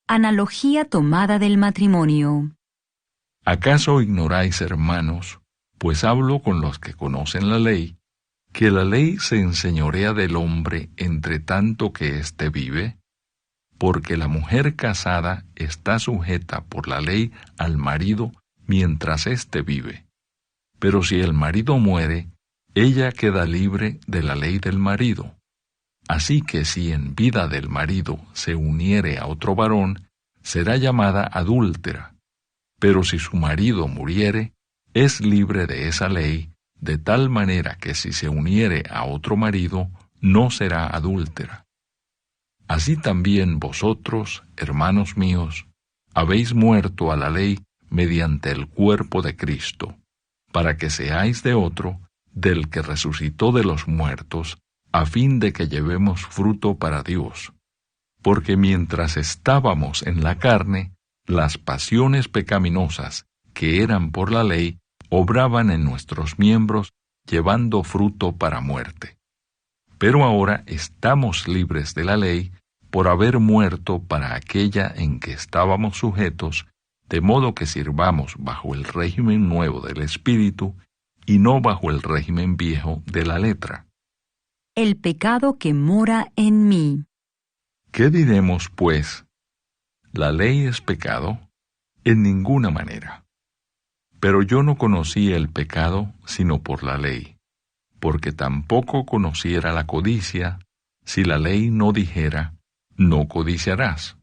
Analogía tomada del matrimonio. ¿Acaso ignoráis, hermanos, pues hablo con los que conocen la ley, que la ley se enseñorea del hombre entre tanto que éste vive? Porque la mujer casada está sujeta por la ley al marido mientras éste vive. Pero si el marido muere, ella queda libre de la ley del marido. Así que si en vida del marido se uniere a otro varón, será llamada adúltera. Pero si su marido muriere, es libre de esa ley, de tal manera que si se uniere a otro marido, no será adúltera. Así también vosotros, hermanos míos, habéis muerto a la ley mediante el cuerpo de Cristo, para que seáis de otro, del que resucitó de los muertos, a fin de que llevemos fruto para Dios. Porque mientras estábamos en la carne, las pasiones pecaminosas, que eran por la ley, obraban en nuestros miembros, llevando fruto para muerte. Pero ahora estamos libres de la ley, por haber muerto para aquella en que estábamos sujetos, de modo que sirvamos bajo el régimen nuevo del Espíritu, y no bajo el régimen viejo de la letra. El pecado que mora en mí. ¿Qué diremos, pues? ¿La ley es pecado? En ninguna manera. Pero yo no conocí el pecado sino por la ley, porque tampoco conociera la codicia, si la ley no dijera, no codiciarás.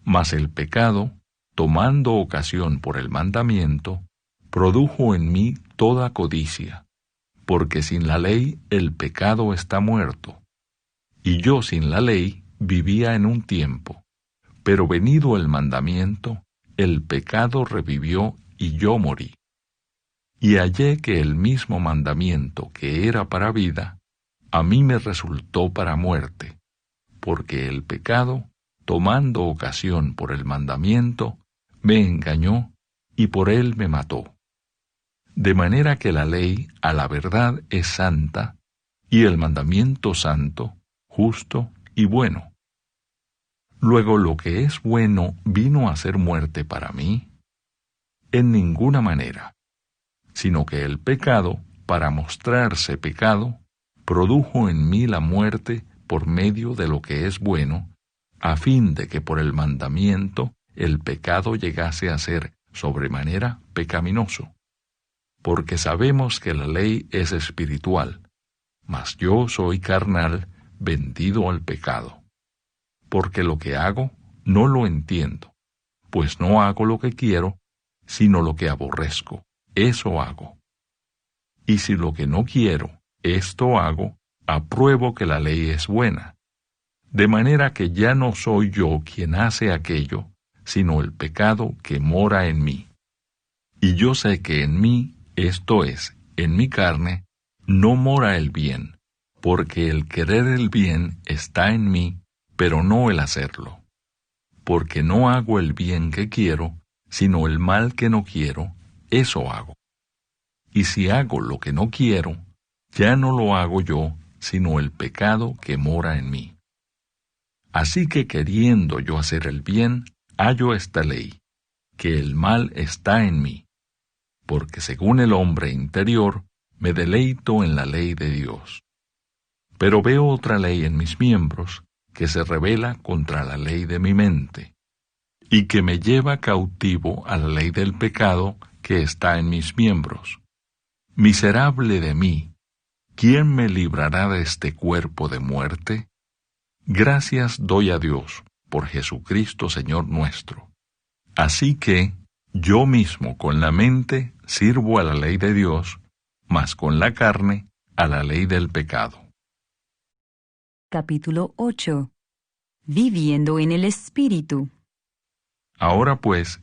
Mas el pecado, tomando ocasión por el mandamiento, produjo en mí toda codicia, porque sin la ley el pecado está muerto. Y yo sin la ley vivía en un tiempo, pero venido el mandamiento, el pecado revivió y yo morí. Y hallé que el mismo mandamiento que era para vida, a mí me resultó para muerte, porque el pecado, tomando ocasión por el mandamiento, me engañó y por él me mató. De manera que la ley a la verdad es santa, y el mandamiento santo, justo y bueno. Luego lo que es bueno vino a ser muerte para mí, en ninguna manera, sino que el pecado, para mostrarse pecado, produjo en mí la muerte por medio de lo que es bueno, a fin de que por el mandamiento el pecado llegase a ser sobremanera pecaminoso. Porque sabemos que la ley es espiritual, mas yo soy carnal, vendido al pecado. Porque lo que hago no lo entiendo, pues no hago lo que quiero, sino lo que aborrezco, eso hago. Y si lo que no quiero, esto hago, apruebo que la ley es buena. De manera que ya no soy yo quien hace aquello, sino el pecado que mora en mí. Y yo sé que en mí, esto es, en mi carne, no mora el bien, porque el querer el bien está en mí, pero no el hacerlo. Porque no hago el bien que quiero, sino el mal que no quiero, eso hago. Y si hago lo que no quiero, ya no lo hago yo, sino el pecado que mora en mí. Así que queriendo yo hacer el bien, hallo esta ley, que el mal está en mí. Porque según el hombre interior, me deleito en la ley de Dios. Pero veo otra ley en mis miembros, que se rebela contra la ley de mi mente, y que me lleva cautivo a la ley del pecado que está en mis miembros. Miserable de mí, ¿quién me librará de este cuerpo de muerte? Gracias doy a Dios, por Jesucristo Señor nuestro. Así que, yo mismo con la mente sirvo a la ley de Dios, mas con la carne a la ley del pecado. Capítulo 8. Viviendo en el Espíritu. Ahora pues,